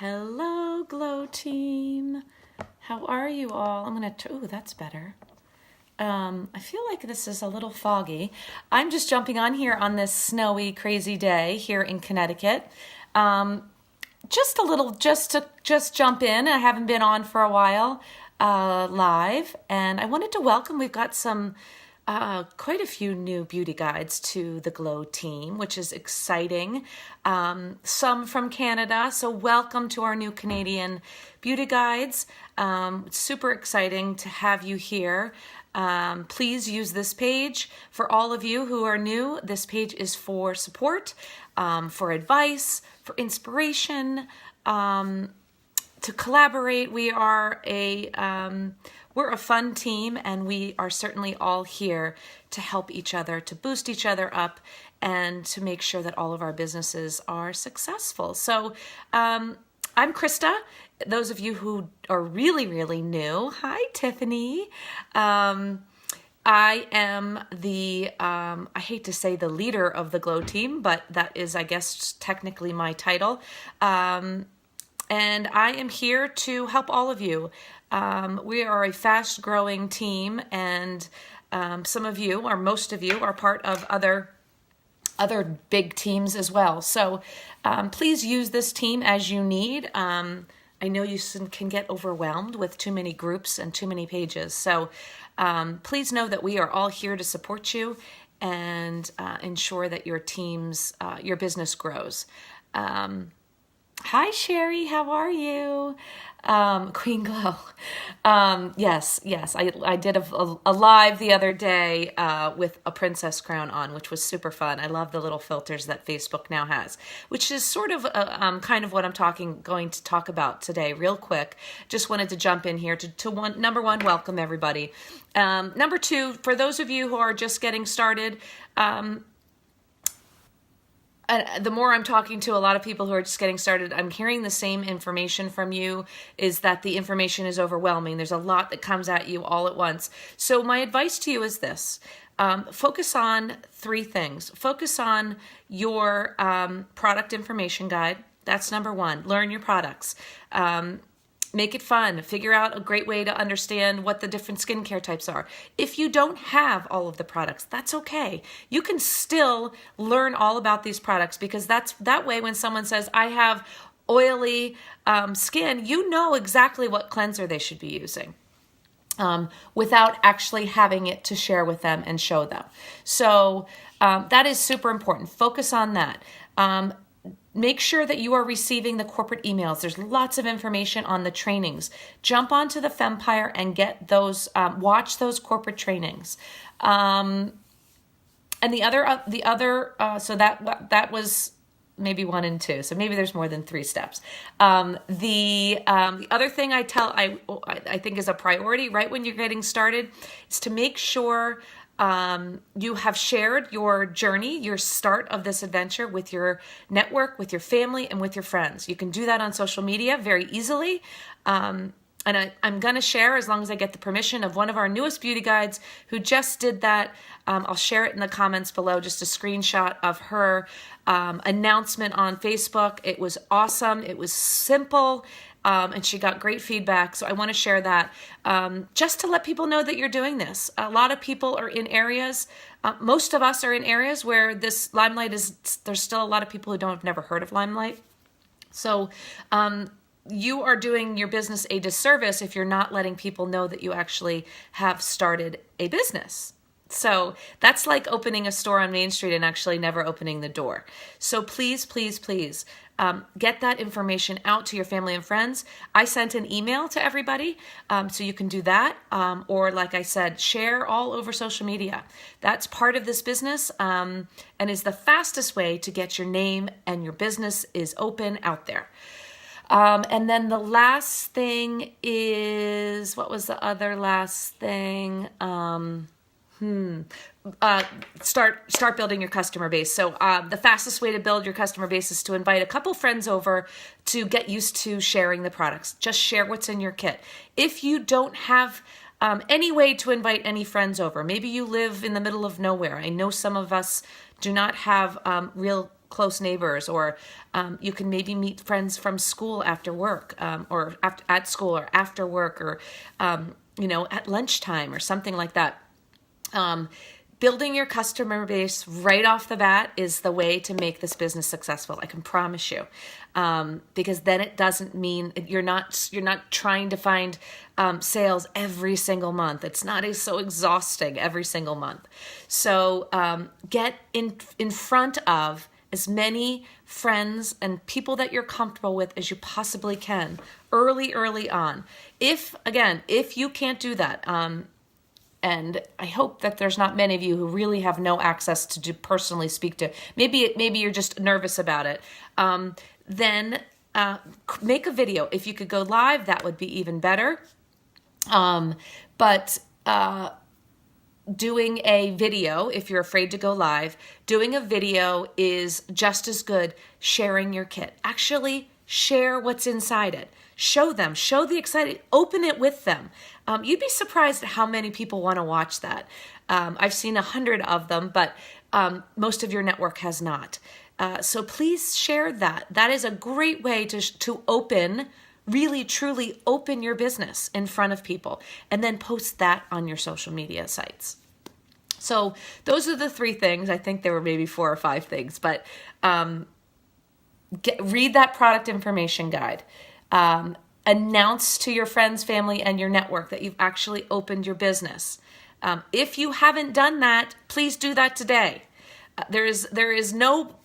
Hello, Glow team. How are you all? Oh, that's better. I feel like this is a little foggy. I'm just jumping on here on this snowy, crazy day here in Connecticut. Just jump in. I haven't been on for a while live, and I wanted to welcome. We've got quite a few new beauty guides to the Glow team, which is exciting. Some from Canada, so welcome to our new Canadian beauty guides. It's super exciting to have you here. Please use this page. For all of you who are new, this page is for support, for advice, for inspiration, to collaborate. We're a fun team, and we are certainly all here to help each other, to boost each other up, and to make sure that all of our businesses are successful. So I'm Krista. Those of you who are really, really new, hi, Tiffany. I am I hate to say the leader of the Glow team, but that is, I guess, technically my title. And I am here to help all of you. We are a fast-growing team, and some of you, or most of you, are part of other big teams as well. So please use this team as you need. I know you can get overwhelmed with too many groups and too many pages. So please know that we are all here to support you and ensure that your business grows. Hi, Sherry. How are you? Queen Glow. Yes. I did a live the other day with a princess crown on, which was super fun. I love the little filters that Facebook now has, which is sort of kind of what I'm going to talk about today real quick. Just wanted to jump in here number one, welcome everybody. Number two, for those of you who are just getting started, the more I'm talking to a lot of people who are just getting started, I'm hearing the same information from you, is that the information is overwhelming. There's a lot that comes at you all at once. So my advice to you is this. Focus on three things. Focus on your product information guide. That's number one. Learn your products. Make it fun. Figure out a great way to understand what the different skincare types are. If you don't have all of the products, that's okay. You can still learn all about these products, because that way when someone says, I have oily skin, you know exactly what cleanser they should be using. Without actually having it to share with them and show them. So that is super important. Focus on that. Make sure that you are receiving the corporate emails. There's lots of information on the trainings. Jump onto the Fempire and get those, watch those corporate trainings. And the other, so that was maybe 1 and 2. So maybe there's more than 3 steps. The other thing I think is a priority right when you're getting started is to make sure you have shared your journey, your start of this adventure with your network, with your family, and with your friends. You can do that on social media very easily. And I'm going to share, as long as I get the permission of one of our newest beauty guides who just did that. I'll share it in the comments below, just a screenshot of her announcement on Facebook. It was awesome. It was simple. And she got great feedback. So I want to share that just to let people know that you're doing this. A lot of people are in areas, most of us are in areas where this Limelight there's still a lot of people who have never heard of Limelight. So you are doing your business a disservice if you're not letting people know that you actually have started a business. So that's like opening a store on Main Street and actually never opening the door. So please, please, please get that information out to your family and friends. I sent an email to everybody, so you can do that. Or like I said, share all over social media. That's part of this business and is the fastest way to get your name and your business is open out there. And then the last thing is, what was the other last thing? Start building your customer base. So the fastest way to build your customer base is to invite a couple friends over to get used to sharing the products. Just share what's in your kit. If you don't have any way to invite any friends over, maybe you live in the middle of nowhere. I know some of us do not have real close neighbors, or you can maybe meet friends from school after work, or at school, or after work, or at lunchtime or something like that. Building your customer base right off the bat is the way to make this business successful. I can promise you, because then it doesn't mean you're not trying to find sales every single month. It's not so exhausting every single month. So get in front of as many friends and people that you're comfortable with as you possibly can early on. If you can't do that, and I hope that there's not many of you who really have no access to personally speak to. Maybe you're just nervous about it. Then make a video. If you could go live, that would be even better. But doing a video, if you're afraid to go live, doing a video is just as good sharing your kit. Actually, share what's inside it. Show them, show the exciting, open it with them. You'd be surprised at how many people want to watch that. I've seen 100 of them, but most of your network has not. So please share that. That is a great way to open, really truly open your business in front of people, and then post that on your social media sites. So those are the 3 things. I think there were maybe 4 or 5 things, but read that product information guide. Announce to your friends, family, and your network that you've actually opened your business. If you haven't done that, please do that today. There's no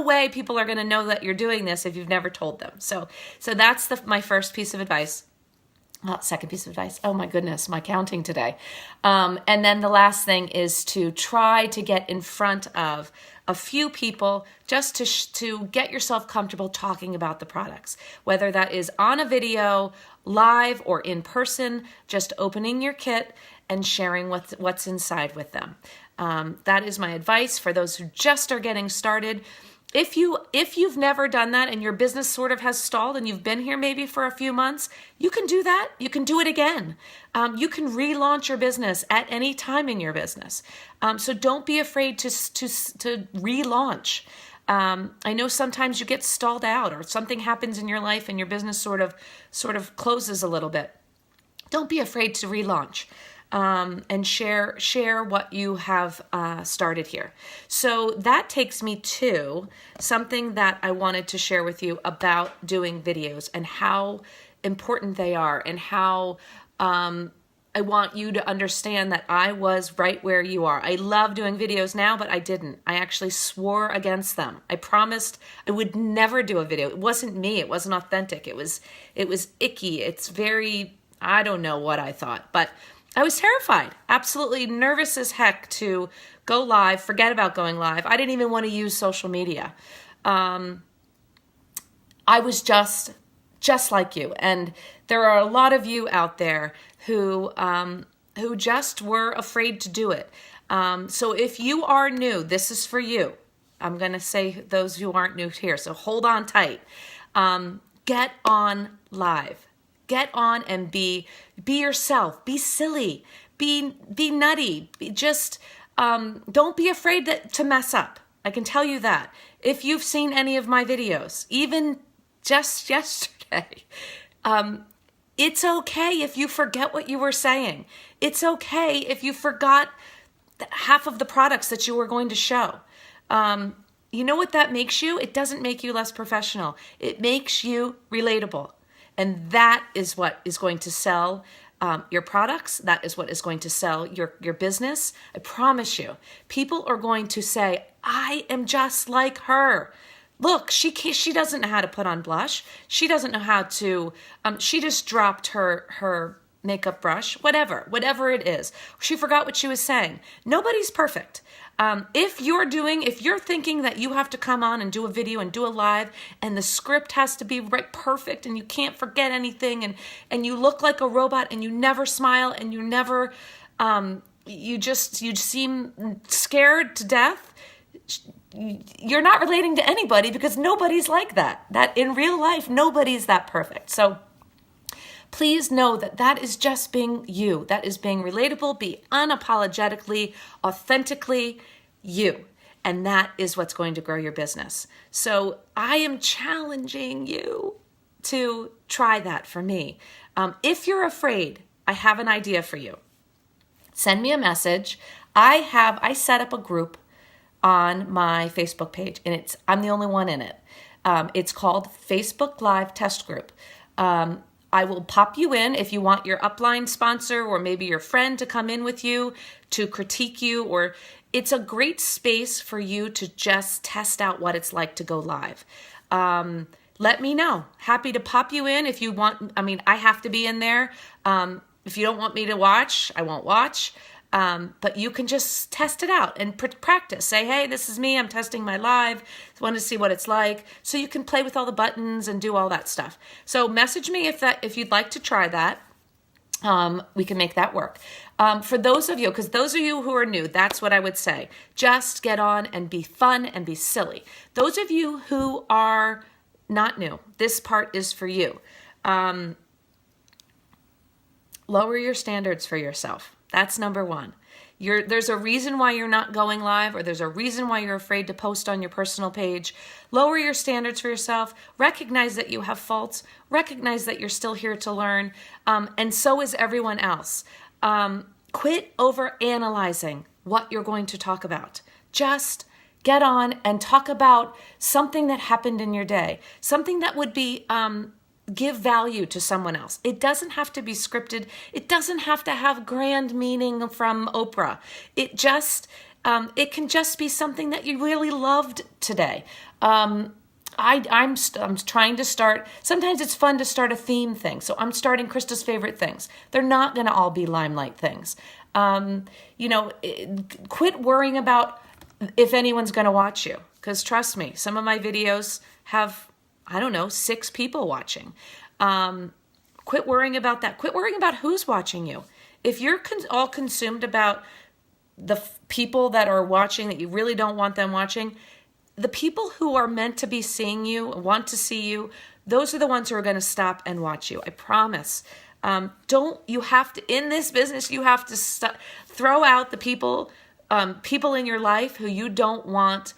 way people are going to know that you're doing this if you've never told them. So that's my first piece of advice. Second piece of advice. Oh my goodness, my counting today. And then the last thing is to try to get in front of a few people just to get yourself comfortable talking about the products, whether that is on a video, live, or in person, just opening your kit and sharing what's inside with them. That is my advice for those who just are getting started. If you've never done that and your business sort of has stalled and you've been here maybe for a few months, you can do that. You can do it again. You can relaunch your business at any time in your business. So don't be afraid to relaunch. I know sometimes you get stalled out or something happens in your life and your business sort of closes a little bit. Don't be afraid to relaunch. And share what you have started here. So that takes me to something that I wanted to share with you about doing videos and how important they are, and how I want you to understand that I was right where you are. I love doing videos now, but I didn't. I actually swore against them. I promised I would never do a video. It wasn't me. It wasn't authentic. It was icky. It's very, I don't know what I thought, but I was terrified, absolutely nervous as heck to go live, forget about going live. I didn't even want to use social media. I was just like you. And there are a lot of you out there who just were afraid to do it. So if you are new, this is for you. I'm going to say those who aren't new here, so hold on tight. Get on live. Get on and be yourself. Be silly. Be nutty. Don't be afraid to mess up. I can tell you that. If you've seen any of my videos, even just yesterday, it's okay if you forget what you were saying. It's okay if you forgot half of the products that you were going to show. You know what that makes you? It doesn't make you less professional. It makes you relatable. And that is what is going to sell your products. That is what is going to sell your business. I promise you, people are going to say, I am just like her. Look, she doesn't know how to put on blush. She doesn't know how to, she just dropped her makeup brush, whatever it is. She forgot what she was saying. Nobody's perfect. If you're thinking that you have to come on and do a video and do a live and the script has to be right perfect and you can't forget anything and you look like a robot and you never smile and you never, you seem scared to death, you're not relating to anybody, because nobody's like that. That in real life, nobody's that perfect. So please know that is just being you. That is being relatable, be unapologetically, authentically you. and that is what's going to grow your business. So I am challenging you to try that for me. If you're afraid, I have an idea for you. Send me a message. I set up a group on my Facebook page, and I'm the only one in it. It's called Facebook Live Test Group. I will pop you in if you want your upline sponsor or maybe your friend to come in with you to critique you, or it's a great space for you to just test out what it's like to go live. Let me know. Happy to pop you in if you want. I mean, I have to be in there. If you don't want me to watch, I won't watch. But you can just test it out and practice. Say, hey, this is me. I'm testing my live. I want to see what it's like. So you can play with all the buttons and do all that stuff. So message me if you'd like to try that. We can make that work. For those of you, because those of you who are new, that's what I would say. Just get on and be fun and be silly. Those of you who are not new, this part is for you. Lower your standards for yourself. That's number one. There's a reason why you're not going live, or there's a reason why you're afraid to post on your personal page. Lower your standards for yourself. Recognize that you have faults. Recognize that you're still here to learn. And so is everyone else. Quit over-analyzing what you're going to talk about. Just get on and talk about something that happened in your day. Something that would be give value to someone else. It doesn't have to be scripted. It doesn't have to have grand meaning from Oprah. It can just be something that you really loved today. I'm trying to start. Sometimes it's fun to start a theme thing. So I'm starting Krista's favorite things. They're not going to all be limelight things. Quit worrying about if anyone's going to watch you. Because trust me, some of my videos have 6 people watching. Quit worrying about that. Quit worrying about who's watching you. If you're all consumed about the people that are watching that you really don't want them watching, the people who are meant to be seeing you, want to see you, those are the ones who are going to stop and watch you. I promise. In this business, you have to throw out the people in your life who you don't want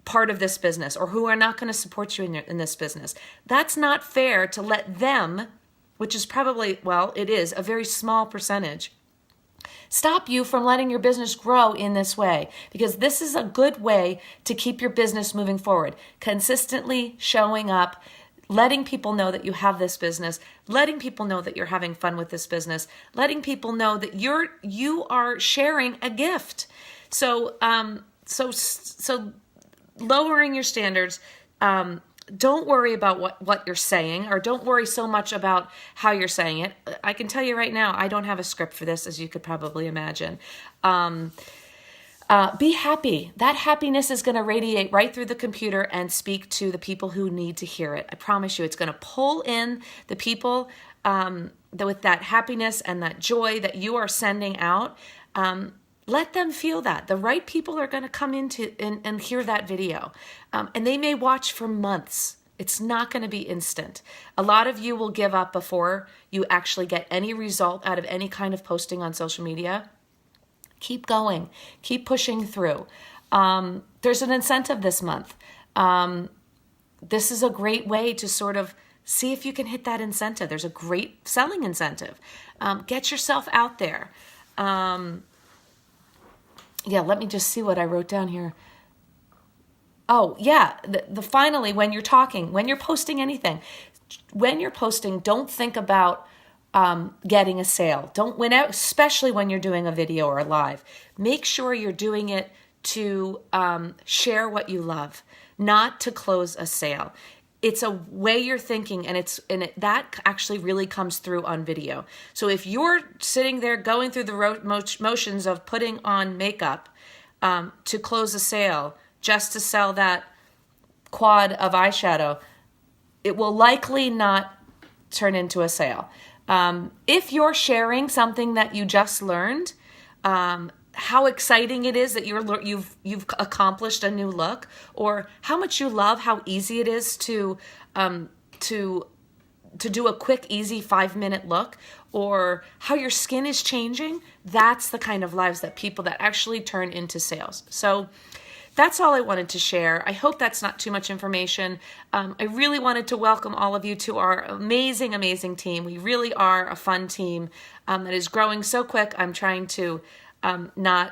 part of this business, or who are not going to support you in this business. That's not fair to let them, which is probably, it is a very small percentage, stop you from letting your business grow in this way, because this is a good way to keep your business moving forward. Consistently showing up, letting people know that you have this business, letting people know that you're having fun with this business, letting people know that you are sharing a gift. So lowering your standards. Don't worry about what you're saying, or don't worry so much about how you're saying it. I can tell you right now, I don't have a script for this, as you could probably imagine. Be happy. That happiness is going to radiate right through the computer and speak to the people who need to hear it. I promise you, it's going to pull in the people with that happiness and that joy that you are sending out. Let them feel that. The right people are going to come into and hear that video. And they may watch for months. It's not going to be instant. A lot of you will give up before you actually get any result out of any kind of posting on social media. Keep going. Keep pushing through. There's an incentive this month. This is a great way to sort of see if you can hit that incentive. There's a great selling incentive. Get yourself out there. Let me just see what I wrote down here. Oh, yeah. Finally, when you're posting anything, don't think about getting a sale. Don't win out, especially when you're doing a video or a live. Make sure you're doing it to share what you love, not to close a sale. It's a way you're thinking, that actually really comes through on video. So if you're sitting there going through the motions of putting on makeup to close a sale just to sell that quad of eyeshadow, it will likely not turn into a sale. If you're sharing something that you just learned, how exciting it is that you've accomplished a new look, or how much you love how easy it is to do a quick, easy 5-minute look, or how your skin is changing, that's the kind of lives that people that actually turn into sales. So that's all I wanted to share. I hope that's not too much information. I really wanted to welcome all of you to our amazing, amazing team. We really are a fun team that is growing so quick. I'm trying to not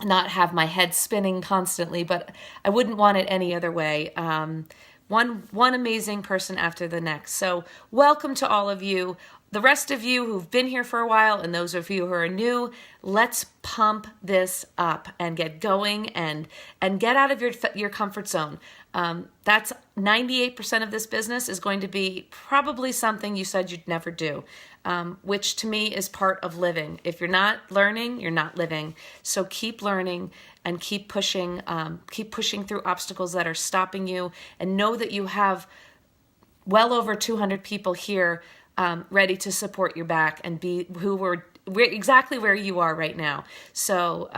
have my head spinning constantly, but I wouldn't want it any other way. One amazing person after the next. So welcome to all of you. The rest of you who've been here for a while and those of you who are new, let's pump this up and get going and get out of your comfort zone. That's 98% of this business is going to be probably something you said you'd never do, which to me is part of living. If you're not learning, you're not living. So keep learning and keep pushing through obstacles that are stopping you, and know that you have well over 200 people here ready to support your back and be exactly where you are right now. So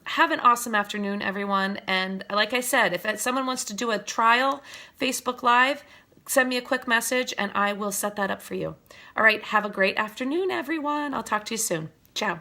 have an awesome afternoon, everyone. And like I said, if someone wants to do a trial Facebook Live, send me a quick message and I will set that up for you. All right, have a great afternoon, everyone. I'll talk to you soon. Ciao.